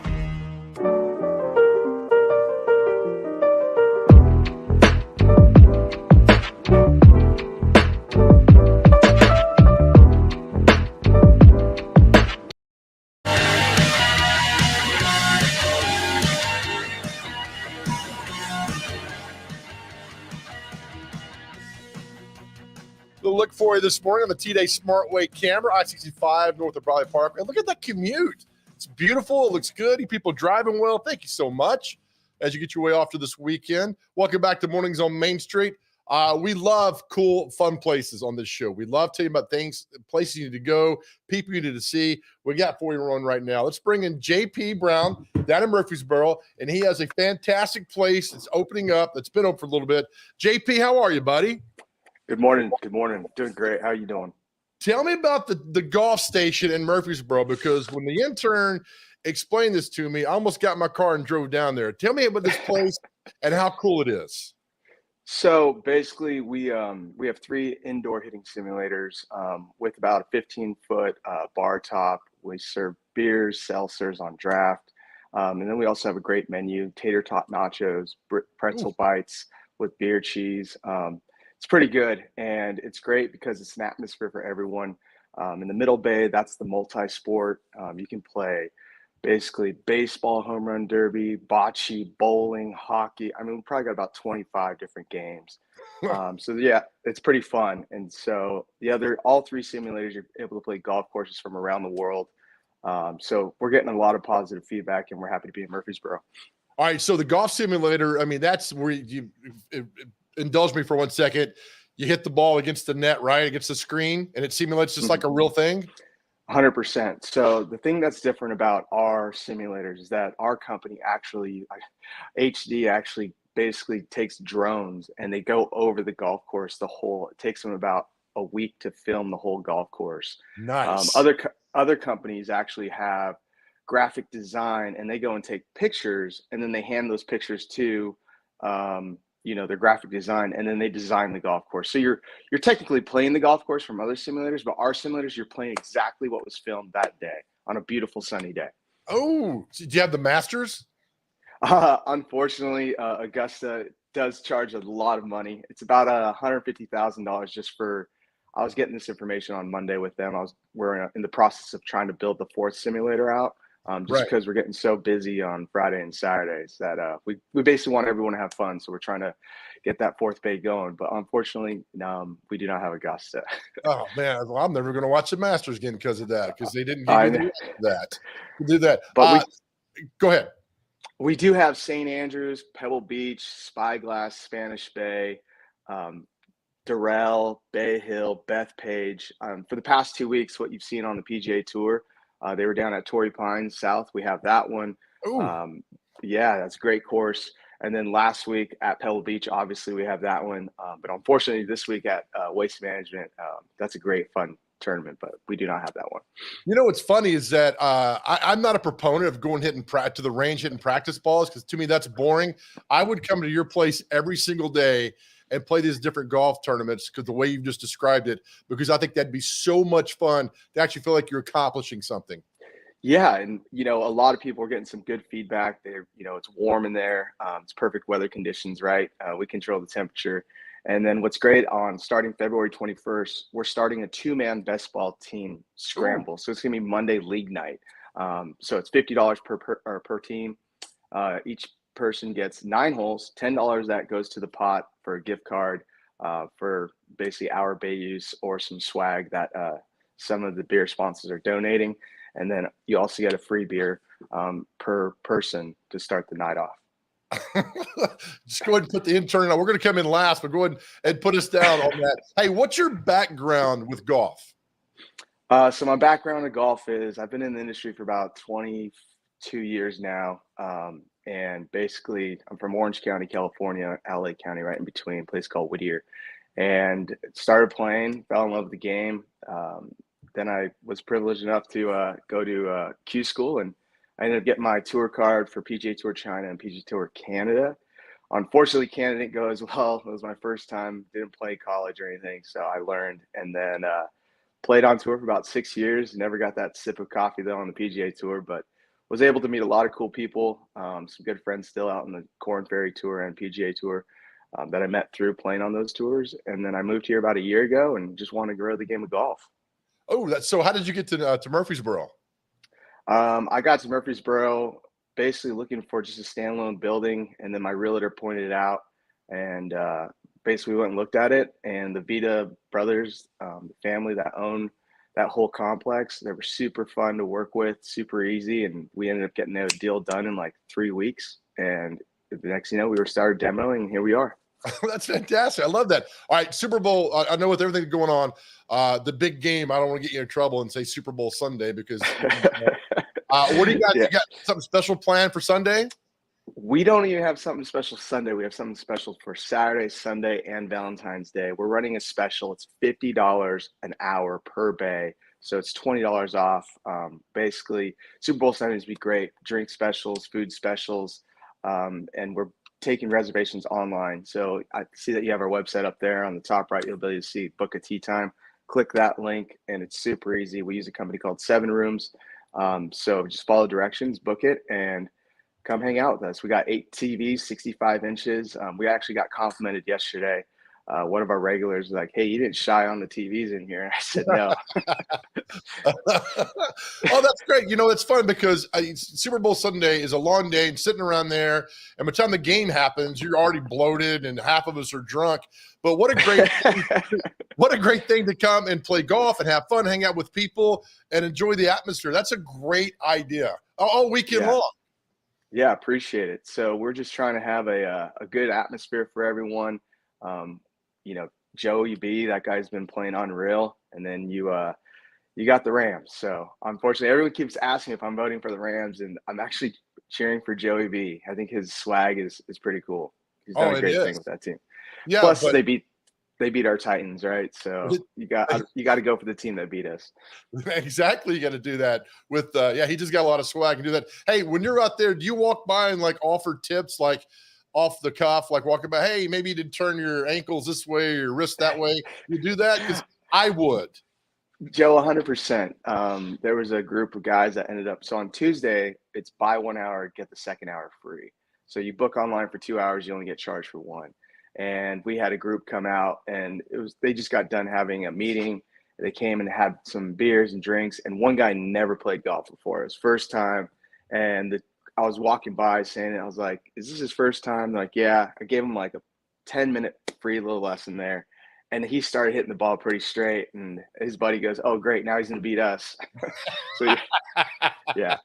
Look for you this morning on the T-Day SmartWay camera, I-65 north of Bradley Park. And look at that commute. It's beautiful. It looks good. You people driving well. Thank you so much as you get your way off to this weekend. Welcome back to Mornings on Main Street. We love cool, fun places on this show. We love telling you about things, places you need to go, people you need to see. We got for you on right now. Let's bring in JP Brown down in Murfreesboro, and he has a fantastic place that's opening up. That's been open for a little bit. JP, how are you, buddy? Good morning. Good morning. Doing great. How you doing? Tell me about the golf station in Murfreesboro, because when the intern explained this to me, I almost got in my car and drove down there. Tell me about this place and how cool it is. So basically, we have 3 indoor hitting simulators with about a 15-foot bar top. We serve beers, seltzers on draft, and then we also have a great menu: tater tot nachos, pretzel bites with beer cheese. It's pretty good, and it's great because it's an atmosphere for everyone. In the middle bay, that's the multi-sport. You can play basically baseball, home run derby, bocce, bowling, hockey. I mean, we probably got about 25 different games. So yeah, it's pretty fun. And so all 3 simulators, you're able to play golf courses from around the world. So we're getting a lot of positive feedback, and we're happy to be in Murfreesboro. All right, so the golf simulator, I mean, that's where you indulge me for 1 second. You hit the ball against the net, right? Against the screen, and it simulates just like a real thing? 100%. So the thing that's different about our simulators is that our company HD actually basically takes drones and they go over the golf course, it takes them about a week to film the whole golf course. Nice. Other companies actually have graphic design, and they go and take pictures, and then they hand those pictures to their graphic design, and then they design the golf course. So you're technically playing the golf course from other simulators, but our simulators, you're playing exactly what was filmed that day on a beautiful sunny day. Oh, do you have the Masters? Unfortunately, Augusta does charge a lot of money. It's about $150,000 just for. I was getting this information on Monday with them. We're in the process of trying to build the fourth simulator out. Just Right. because we're getting so busy on Friday and Saturdays that we basically want everyone to have fun. So we're trying to get that fourth bay going. But unfortunately, we do not have Augusta. Oh man, well, I'm never going to watch the Masters again because of that, because they didn't give I you know. that to do that. But Go ahead. we do have St. Andrews, Pebble Beach, Spyglass, Spanish Bay, Durrell, Bay Hill, Bethpage. For the past 2 weeks, what you've seen on the PGA Tour, they were down at Torrey Pines South. We have that one. Yeah, that's a great course. And then last week at Pebble Beach, obviously we have that one. But unfortunately, this week at Waste Management, that's a great fun tournament, but we do not have that one. You know what's funny is that I'm not a proponent of going to the range hitting practice balls, because to me that's boring. I would come to your place every single day and play these different golf tournaments, because the way you've just described it, because I think that'd be so much fun to actually feel like you're accomplishing something. Yeah, and a lot of people are getting some good feedback. It's warm in there. It's perfect weather conditions, right? We control the temperature. And then what's great, on starting February 21st, we're starting a 2-man best ball team scramble. Ooh. So it's going to be Monday league night. So it's $50 per team. Each person gets 9 holes, $10 that goes to the pot for a gift card for basically our bay use or some swag that some of the beer sponsors are donating. And then you also get a free beer per person to start the night off. Just go ahead and put the intern on. We're going to come in last, but go ahead and put us down on that. Hey, what's your background with golf? So my background in golf is I've been in the industry for about 22 years now. And basically I'm from Orange County, California, LA County, right in between, a place called Whittier. And started playing, fell in love with the game. Then I was privileged enough to go to Q school, and I ended up getting my tour card for PGA Tour China and PGA Tour Canada. Unfortunately, Canada didn't go as well. It was my first time, didn't play college or anything, so I learned, and then played on tour for about 6 years. Never got that sip of coffee though on the PGA Tour, but was able to meet a lot of cool people, some good friends still out in the Corn Ferry Tour and PGA Tour that I met through playing on those tours. And then I moved here about a year ago and just wanted to grow the game of golf. Oh, so how did you get to Murfreesboro? I got to Murfreesboro basically looking for just a standalone building, and then my realtor pointed it out, and basically we went and looked at it. And the Vita brothers, the family that owned that whole complex, they were super fun to work with, super easy, and we ended up getting a deal done in like 3 weeks. And the next thing you know, we started demoing, and here we are. That's fantastic. I love that. All right, Super Bowl. I know with everything going on, the big game, I don't want to get you in trouble and say Super Bowl Sunday, because what do you got? You got something special planned for Sunday? We don't even have something special Sunday. We have something special for Saturday, Sunday, and Valentine's Day. We're running a special. It's $50 an hour per bay. So it's $20 off. Basically, Super Bowl Sundays would be great. Drink specials, food specials, and we're taking reservations online. So I see that you have our website up there on the top right. You'll be able to see book a tee time. Click that link, and it's super easy. We use a company called 7 Rooms. So just follow directions, book it, and come hang out with us. We got 8 TVs, 65 inches. We actually got complimented yesterday. One of our regulars was like, "Hey, you didn't shy on the TVs in here." I said, "No." Oh, that's great. It's fun because Super Bowl Sunday is a long day and sitting around there. And by the time the game happens, you're already bloated and half of us are drunk. But what a great thing to come and play golf and have fun, hang out with people, and enjoy the atmosphere. That's a great idea all weekend long. Yeah, appreciate it. So we're just trying to have a good atmosphere for everyone. Joey B, that guy's been playing unreal. And then you got the Rams. So unfortunately, everyone keeps asking if I'm voting for the Rams, and I'm actually cheering for Joey B. I think his swag is pretty cool. He's done a great thing with that team. Yeah. Plus, they beat our Titans, right? So you got to go for the team that beat us. Exactly. You got to do that with he just got a lot of swag and do that. Hey, when you're out there, do you walk by and like offer tips, like off the cuff, like walking by, hey, maybe you did turn your ankles this way or your wrist that way? You do that? Because I would. Joe, 100%. There was a group of guys that ended up. So on Tuesday, it's buy 1 hour, get the second hour free. So you book online for 2 hours, you only get charged for 1. And we had a group come out, and they just got done having a meeting. They came and had some beers and drinks, and one guy never played golf before. It was first time, and I was walking by saying it. I was like, "Is this his first time?" They're like, yeah. I gave him like a 10-minute free little lesson there, and he started hitting the ball pretty straight. And his buddy goes, "Oh, great! Now he's going to beat us." So yeah.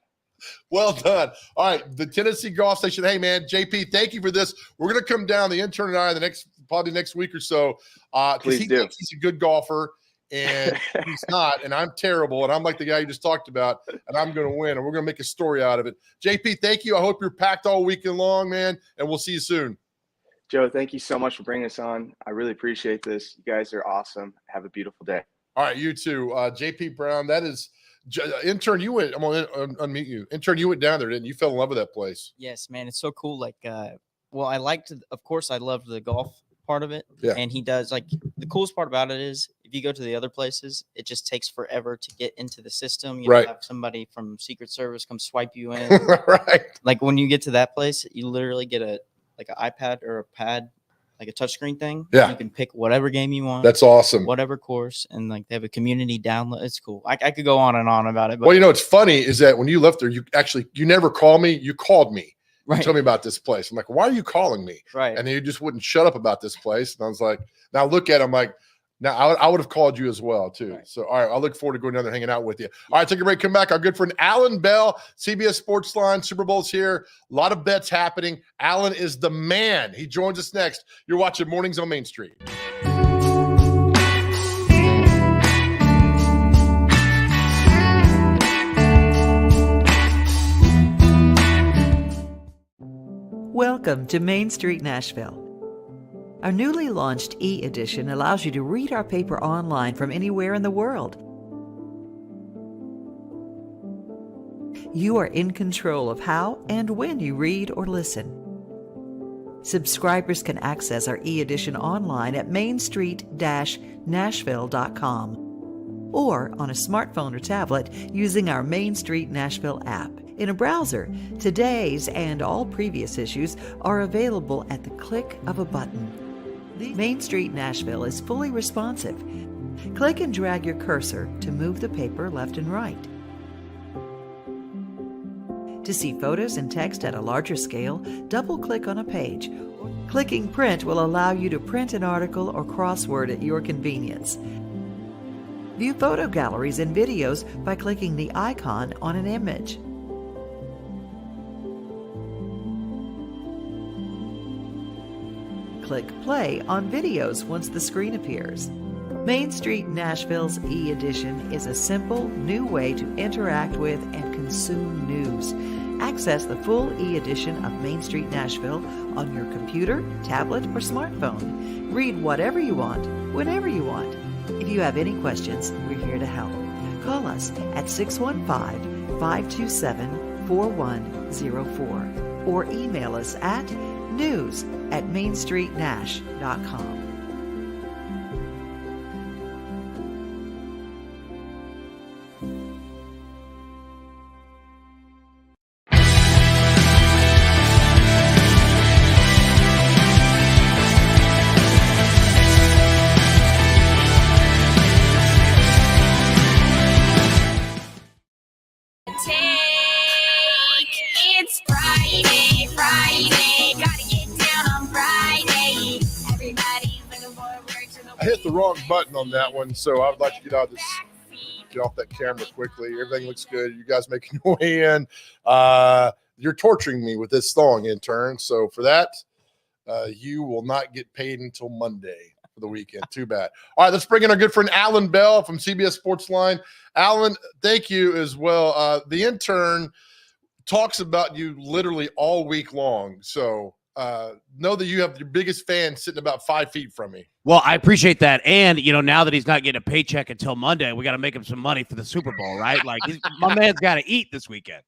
Well done. All right, the Tennessee Golf Station. Hey, man, JP, thank you for this. We're going to come down, the intern and I, probably next week or so, because he thinks he's a good golfer, and he's not, and I'm terrible, and I'm like the guy you just talked about, and I'm going to win, and we're going to make a story out of it. JP, thank you. I hope you're packed all weekend long, man, and we'll see you soon. Joe, thank you so much for bringing us on. I really appreciate this. You guys are awesome. Have a beautiful day. All right, you too. JP Brown, that is – intern, you went. I'm gonna unmute you. Intern, you went down there, didn't you? You fell in love with that place. Yes, man, it's so cool. Like, well, I liked. Of course, I loved the golf part of it. Yeah. And he does like the coolest part about it is if you go to the other places, it just takes forever to get into the system. You Right. have somebody from Secret Service come swipe you in. Right. Like when you get to that place, you literally get an iPad or a pad, like a touchscreen thing. Yeah. You can pick whatever game you want. That's awesome. Whatever course, and like they have a community download. It's cool. I could go on and on about it. But Well, what's funny is that when you left there, you never called me. You called me. Right. You told me about this place. I'm like, why are you calling me? Right. And then you just wouldn't shut up about this place. And I was like, now look at it. I'm like, now I would have called you as well, too. Right. So, all right, I look forward to going down there hanging out with you. All right, take a break. Come back. Our good friend Alan Bell, CBS Sports Line, Super Bowl's here. A lot of bets happening. Alan is the man. He joins us next. You're watching Mornings on Main Street. Welcome to Main Street Nashville. Our newly launched e-edition allows you to read our paper online from anywhere in the world. You are in control of how and when you read or listen. Subscribers can access our e-edition online at mainstreet-nashville.com or on a smartphone or tablet using our Main Street Nashville app. In a browser, today's and all previous issues are available at the click of a button. Main Street Nashville is fully responsive. Click and drag your cursor to move the paper left and right. To see photos and text at a larger scale, double-click on a page. Clicking print will allow you to print an article or crossword at your convenience. View photo galleries and videos by clicking the icon on an image. Click play on videos once the screen appears. Main Street Nashville's e-edition is a simple, new way to interact with and consume news. Access the full e-edition of Main Street Nashville on your computer, tablet, or smartphone. Read whatever you want, whenever you want. If you have any questions, we're here to help. Call us at 615-527-4104 or email us at news@mainstreetnash.com. It's Friday, gotta get down on Friday. Everybody's looking forward to the I hit the wrong button on that one, so I would like to get off that camera quickly. Everything looks good. You guys making your way in. You're torturing me with this song, intern. So for that, you will not get paid until Monday for the weekend. Too bad. All right, let's bring in our good friend Alan Bell from CBS Sports Line. Alan, thank you as well. The intern talks about you literally all week long. So know that you have your biggest fan sitting about 5 feet from me. Well, I appreciate that. And, now that he's not getting a paycheck until Monday, we got to make him some money for the Super Bowl, right? Like, my man's got to eat this weekend.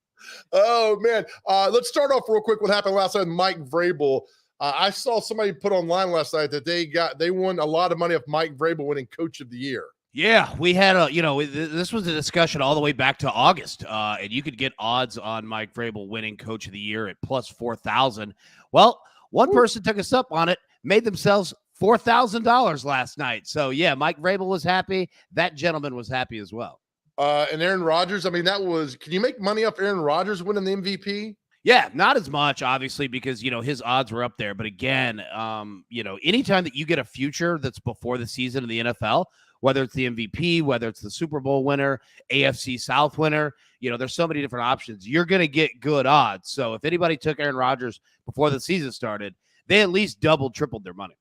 Oh, man. Let's start off real quick. What happened last night with Mike Vrabel. I saw somebody put online last night that they won a lot of money off Mike Vrabel winning Coach of the Year. Yeah, we had this was a discussion all the way back to August, and you could get odds on Mike Vrabel winning Coach of the Year at plus 4,000. Well, one person took us up on it, made themselves $4,000 last night. So yeah, Mike Vrabel was happy. That gentleman was happy as well. And Aaron Rodgers, I mean, can you make money off Aaron Rodgers winning the MVP? Yeah, not as much, obviously, because, his odds were up there. But again, anytime that you get a future that's before the season in the NFL, whether it's the MVP, whether it's the Super Bowl winner, AFC South winner, there's so many different options. You're going to get good odds. So if anybody took Aaron Rodgers before the season started, they at least doubled, tripled their money.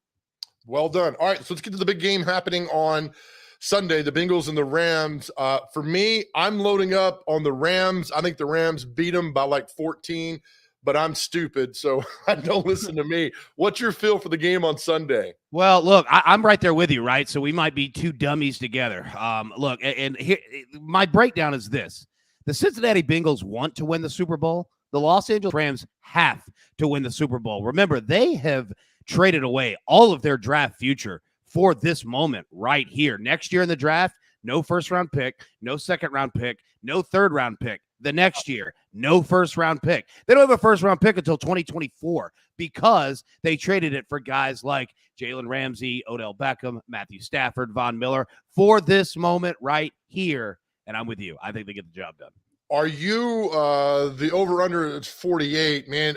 Well done. All right, so let's get to the big game happening on Sunday, the Bengals and the Rams. For me, I'm loading up on the Rams. I think the Rams beat them by like 14, but I'm stupid, so don't listen to me. What's your feel for the game on Sunday? Well, look, I'm right there with you, right? So we might be two dummies together. Look, and here, my breakdown is this. The Cincinnati Bengals want to win the Super Bowl. The Los Angeles Rams have to win the Super Bowl. Remember, they have traded away all of their draft future for this moment right here. Next year in the draft, no first-round pick, no second-round pick, no third-round pick. The next year, no first-round pick. They don't have a first-round pick until 2024 because they traded it for guys like Jalen Ramsey, Odell Beckham, Matthew Stafford, Von Miller for this moment right here. And I'm with you. I think they get the job done. Are you the over-under? It's 48, man.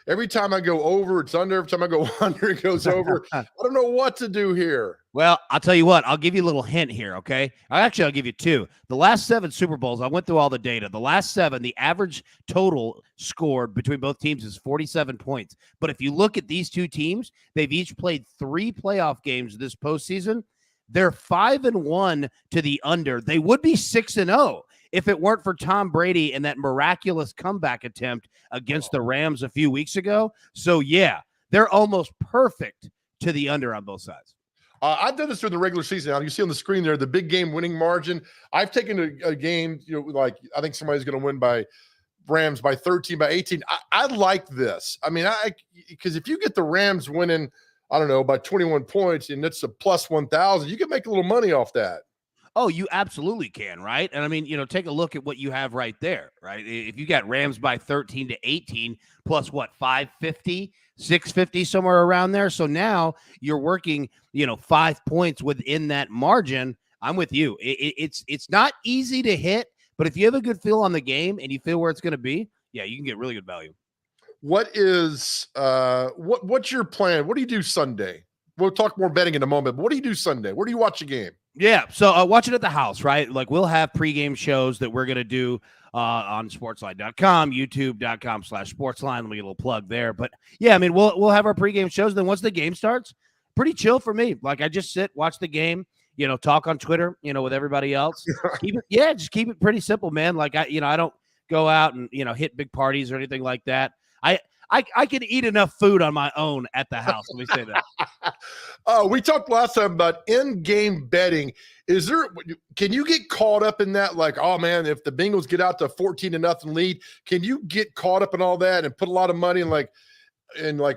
Every time I go over, it's under. Every time I go under, it goes over. I don't know what to do here. Well, I'll tell you what. I'll give you a little hint here, okay? I'll give you two. The last 7 Super Bowls, I went through all the data. The last 7, the average total scored between both teams is 47 points. But if you look at these two teams, they've each played 3 playoff games this postseason. They're 5-1 to the under. They would be 6-0 if it weren't for Tom Brady and that miraculous comeback attempt against the Rams a few weeks ago. So, yeah, they're almost perfect to the under on both sides. I've done this during the regular season. Now, you see on the screen there, the big game winning margin. I've taken a game, like I think somebody's going to win by Rams by 13, by 18. I like this. I mean, because if you get the Rams winning, I don't know, by 21 points, and it's a plus 1,000, you can make a little money off that. Oh, you absolutely can, right? And I mean, take a look at what you have right there, right? If you got Rams by 13 to 18 plus what, 550, 650, somewhere around there. So now you're working, 5 points within that margin. I'm with you. It's not easy to hit, but if you have a good feel on the game and you feel where it's going to be, yeah, you can get really good value. What's your plan? What do you do Sunday? We'll talk more betting in a moment, but what do you do Sunday? Where do you watch the game? Yeah, so watch it at the house, right? Like we'll have pregame shows that we're going to do on sportsline.com, youtube.com/sportsline. Let me get a little plug there. But yeah, I mean, we'll have our pregame shows. Then once the game starts, pretty chill for me. Like I just sit, watch the game, talk on Twitter, with everybody else. Just keep it pretty simple, man. Like I don't go out and, hit big parties or anything like that. I can eat enough food on my own at the house. Let me say that. We talked last time about in-game betting. Can you get caught up in that? Like, oh man, if the Bengals get out to 14-0 lead, can you get caught up in all that and put a lot of money in like,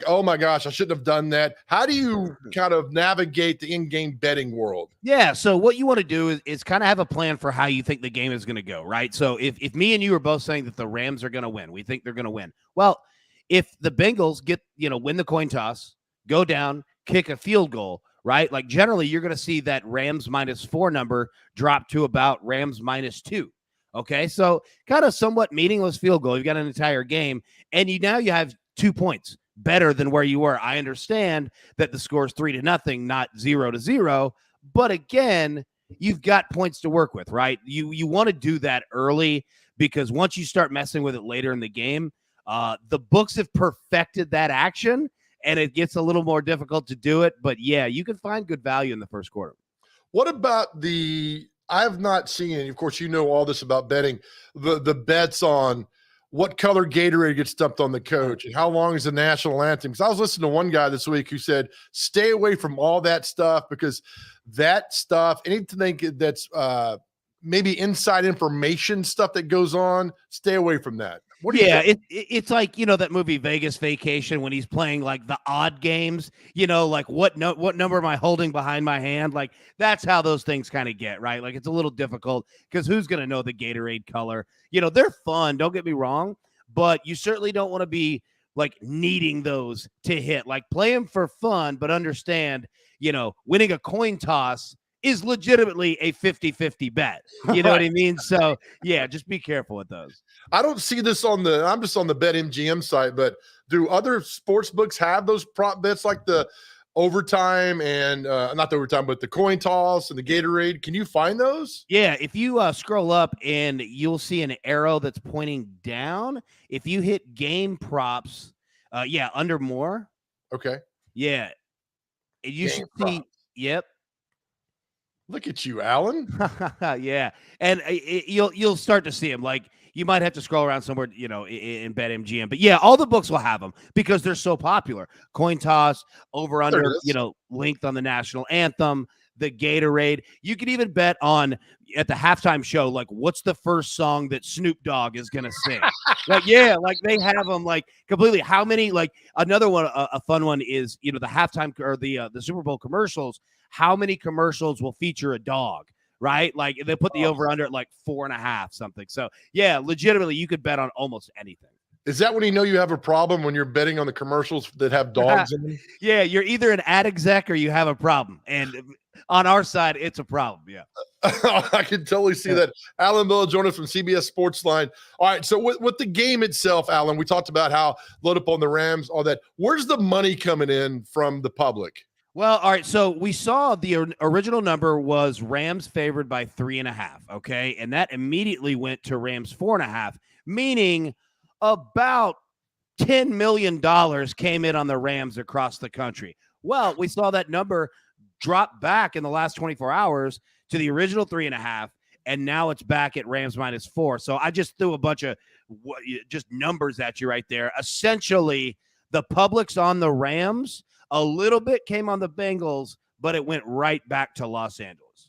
oh my gosh, I shouldn't have done that. How do you kind of navigate the in-game betting world? Yeah. So what you want to do is kind of have a plan for how you think the game is going to go, right? So if me and you are both saying that the Rams are going to win, we think they're going to win. Well, if the Bengals get, win the coin toss, go down, kick a field goal, right? Like generally you're going to see that Rams -4 number drop to about Rams -2. Okay. So kind of somewhat meaningless field goal. You've got an entire game and you have 2 points better than where you were. I understand that the score is 3-0, not 0-0. But again, you've got points to work with, right? You want to do that early because once you start messing with it later in the game, the books have perfected that action and it gets a little more difficult to do it. But yeah, you can find good value in the first quarter. What about I have not seen, of course, all this about betting, the bets on what color Gatorade gets dumped on the coach and how long is the national anthem. Because I was listening to one guy this week who said, stay away from all that stuff because that stuff, anything that's maybe inside information stuff that goes on, stay away from that. What do you think? It's like, that movie Vegas Vacation when he's playing like the odd games, like what number am I holding behind my hand? Like that's how those things kind of get, right? Like it's a little difficult because who's going to know the Gatorade color? They're fun, don't get me wrong, but you certainly don't want to be like needing those to hit. Like play them for fun, but understand, winning a coin toss is legitimately a 50-50 bet. You know what I mean? So yeah, just be careful with those. I don't see this I'm just on the BetMGM site, but do other sports books have those prop bets like the overtime and not the overtime, but the coin toss and the Gatorade? Can you find those? Yeah. If you scroll up and you'll see an arrow that's pointing down, if you hit game props, under more. Okay. Yeah. You should see. Yep. Look at you, Alan. Yeah. And you'll start to see them. Like you might have to scroll around somewhere, in BetMGM. But yeah, all the books will have them because they're so popular. Coin toss, over under, length on the national anthem, the Gatorade. You can even bet on at the halftime show, like what's the first song that Snoop Dogg is going to sing? Like they have them like completely. How many, like another one, a fun one is, the halftime or the Super Bowl commercials. How many commercials will feature a dog, right? Like they put the over under at like 4.5 something. So yeah, legitimately you could bet on almost anything. Is that when you have a problem when you're betting on the commercials that have dogs in them? Yeah, you're either an ad exec or you have a problem. And on our side, it's a problem. Yeah. I can totally see that. Alan Miller joined us from CBS Sportsline. All right, so with the game itself, Alan, we talked about how load up on the Rams, all that. Where's the money coming in from the public? Well, all right. So we saw the original number was Rams favored by 3.5. Okay. And that immediately went to Rams 4.5, meaning about $10 million came in on the Rams across the country. Well, we saw that number drop back in the last 24 hours to the original 3.5. And now it's back at Rams -4. So I just threw a bunch of just numbers at you right there. Essentially, the public's on the Rams. A little bit came on the Bengals, but it went right back to Los Angeles.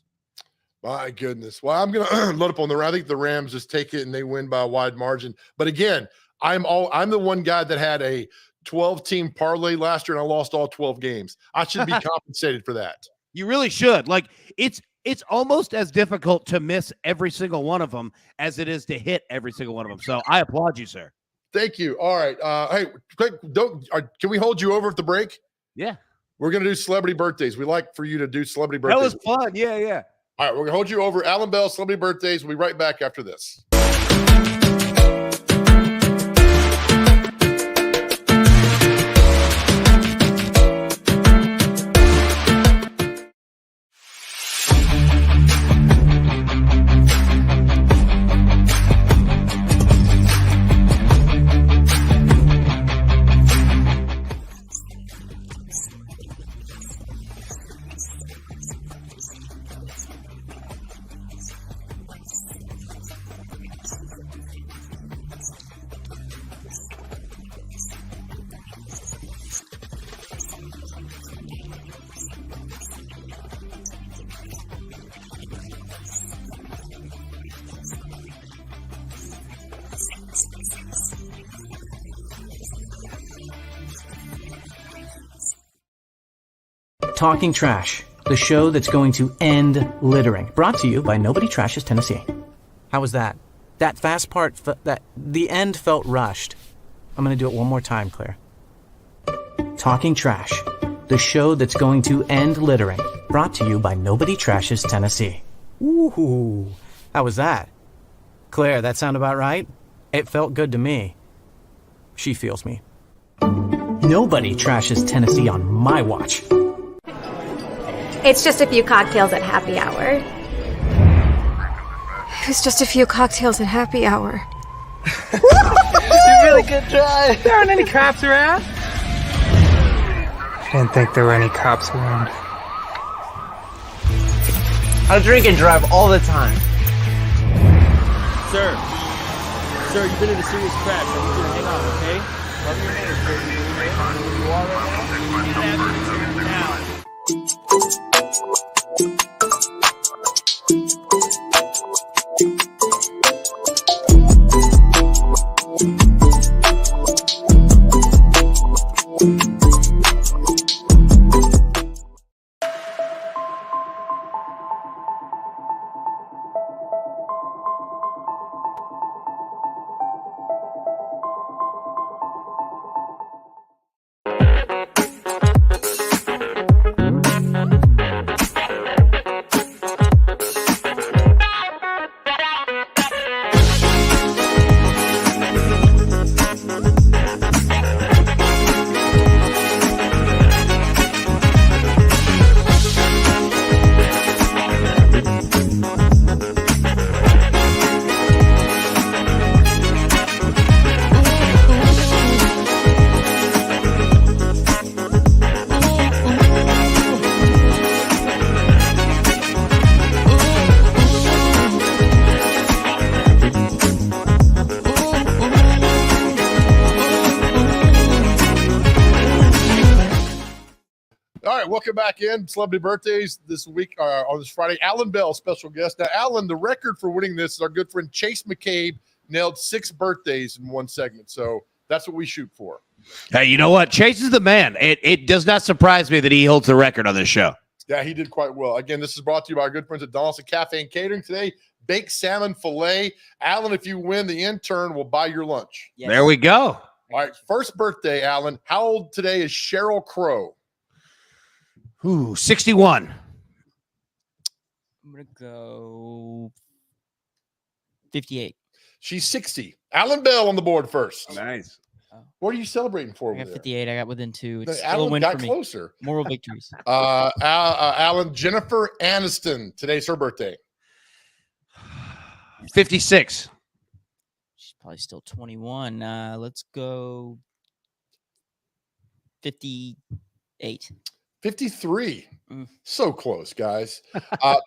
My goodness. Well, I'm going to load up on I think the Rams just take it and they win by a wide margin. But again, I'm the one guy that had a 12-team parlay last year and I lost all 12 games. I should be compensated for that. You really should. Like it's almost as difficult to miss every single one of them as it is to hit every single one of them. So I applaud you, sir. Thank you. All right. Hey, quick, can we hold you over at the break? Yeah. We're going to do celebrity birthdays. We like for you to do celebrity birthdays. That was fun. Yeah. All right. We're going to hold you over. Alan Bell, celebrity birthdays. We'll be right back after this. Talking Trash, the show that's going to end littering. Brought to you by Nobody Trashes Tennessee. How was that? That fast part, the end felt rushed. I'm going to do it one more time, Claire. Talking Trash, the show that's going to end littering. Brought to you by Nobody Trashes Tennessee. Ooh, how was that? Claire, that sound about right? It felt good to me. She feels me. Nobody trashes Tennessee on my watch. It's just a few cocktails at happy hour. It was just a few cocktails at happy hour. Really good try. There aren't any cops around. I didn't think there were any cops around. I drink and drive all the time. Sir, you've been in a serious crash. I need you to hang on, okay? Love your name, sir. You are right now? Now. welcome back in. Celebrity birthdays this week on this Friday. Alan Bell, special guest. Now, Alan, the record for winning this is our good friend Chase McCabe nailed 6 birthdays in one segment. So that's what we shoot for. Hey, you know what? Chase is the man. It does not surprise me that he holds the record on this show. Yeah, he did quite well. Again, this is brought to you by our good friends at Donaldson Cafe and Catering. Today, baked salmon fillet. Alan, if you win, the intern will buy your lunch. Yes. There we go. All right, first birthday, Alan. How old today is Sheryl Crow? Ooh, 61. I'm going to go 58. She's 60. Alan Bell on the board first. Nice. What are you celebrating for? I got 58. I got within 2. It's still a Alan win got for me. closer. Moral victories. Alan, Jennifer Aniston. Today's her birthday. 56. She's probably still 21. Let's go 58. 53. So close, guys.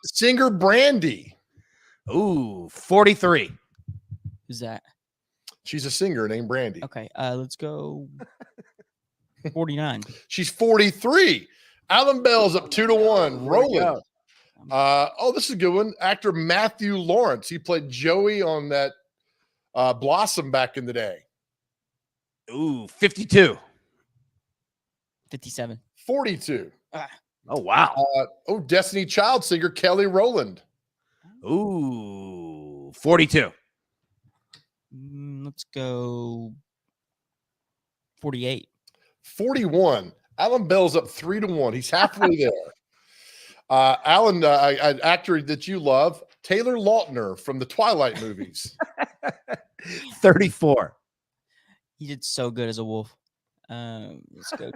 Singer Brandy. Ooh, 43. Who's that? She's a singer named Brandy. Okay, let's go 49. She's 43. Alan Bell's up 2-1. Rolling. This is a good one. Actor Matthew Lawrence. He played Joey on that Blossom back in the day. Ooh, 52. 57. 42. Oh, wow. Destiny Child singer Kelly Rowland. Ooh, 42. Let's go 48. 41. Alan Bell's up 3-1. He's halfway there. Alan, an actor that you love, Taylor Lautner from the Twilight movies. 34. He did so good as a wolf. Let's go.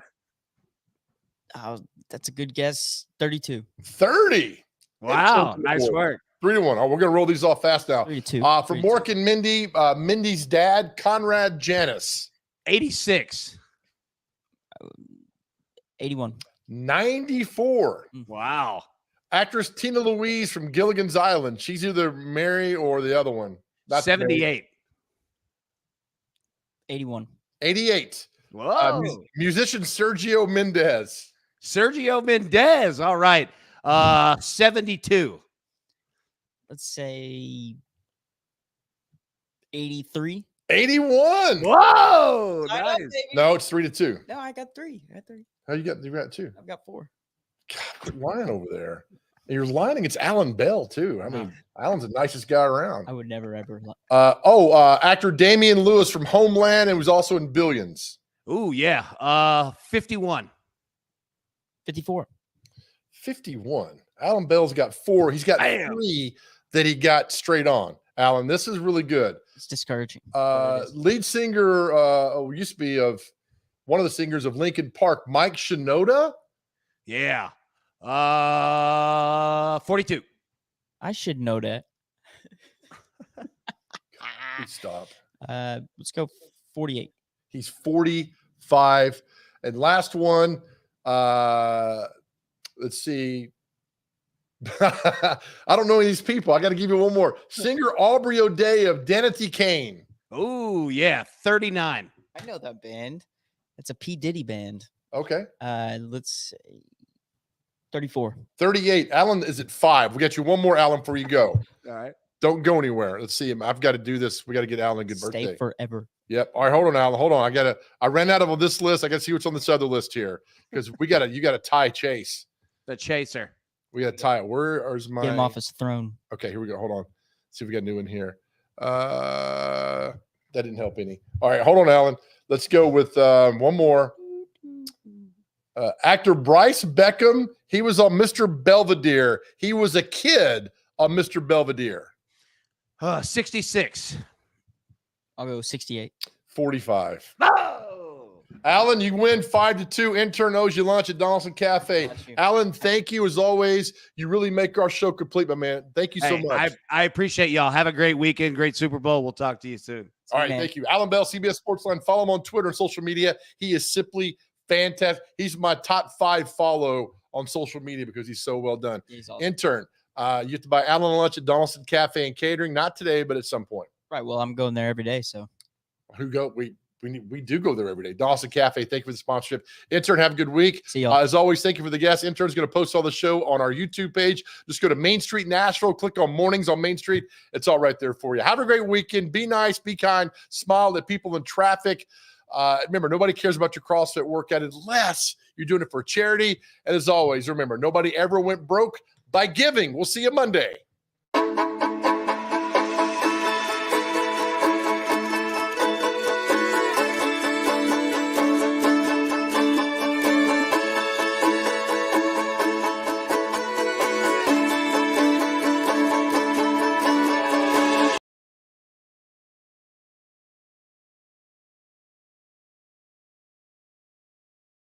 That's a good guess. 32. 30. Wow, nice work. 3-1. Oh, we're going to roll these off fast now. 32. For Mork and Mindy, Mindy's dad, Conrad Janis. 86. 81. 94. Wow. Actress Tina Louise from Gilligan's Island. She's either Mary or the other one. Not 78. Mary. 81. 88. Whoa. Musician Sergio Mendez. Sergio Mendez. All right. 72. Let's say 83. 81. Whoa. I Nice. know, baby. No, it's 3-2. No, I got 3. How you got 2? I've got 4. God, quit lying over there. And you're lying against Alan Bell, too. I mean, Alan's the nicest guy around. I would never, ever. Actor Damian Lewis from Homeland and was also in Billions. Ooh, yeah. 51. 54. 51. Alan Bell's got 4. He's got 3 that he got straight on. Alan, this is really good. It's discouraging. Lead singer used to be of one of the singers of Linkin Park, Mike Shinoda. Yeah. 42. I should know that. Please stop. Let's go 48. He's 45. And last one, let's see. I don't know any of these people. I got to give you one more. Singer Aubrey O'Day of Danity Kane. Ooh, yeah. 39. I know that band. It's a P. Diddy band. Okay. Let's say 34. 38. Alan is at 5. We got you one more, Alan, before you go. All right. Don't go anywhere. Let's see him. I've got to do this. We got to get Alan a good birthday. Stay forever. Yep. All right, hold on, Alan. Hold on. I ran out of this list. I got to see what's on this other list here because you got to tie Chase. The chaser. We got to tie it. Where's my? Get him off his throne. Okay, here we go. Hold on. See if we got a new one here. That didn't help any. All right, hold on, Alan. Let's go with one more. Actor Bryce Beckham. He was on Mr. Belvedere. He was a kid on Mr. Belvedere. 66. I'll go 68. 45. Oh! Alan, you win 5-2. Intern owes you lunch at Donaldson Cafe. Alan, thank you as always. You really make our show complete, my man. Thank you so much. I appreciate y'all. Have a great weekend. Great Super Bowl. We'll talk to you soon. All right, thank you. Alan Bell, CBS Sportsline. Follow him on Twitter and social media. He is simply fantastic. He's my top 5 follow on social media because he's so well done. He's awesome. Intern, you have to buy Alan lunch at Donaldson Cafe and Catering. Not today, but at some point. Right. Well, I'm going there every day, so. We we do go there every day. Dawson Cafe, thank you for the sponsorship. Intern, have a good week. See y'all. As always, thank you for the guests. Intern's going to post all the show on our YouTube page. Just go to Main Street Nashville, click on Mornings on Main Street. It's all right there for you. Have a great weekend. Be nice, be kind, smile at people in traffic. Remember, nobody cares about your CrossFit workout unless you're doing it for charity. And as always, remember, nobody ever went broke by giving. We'll see you Monday.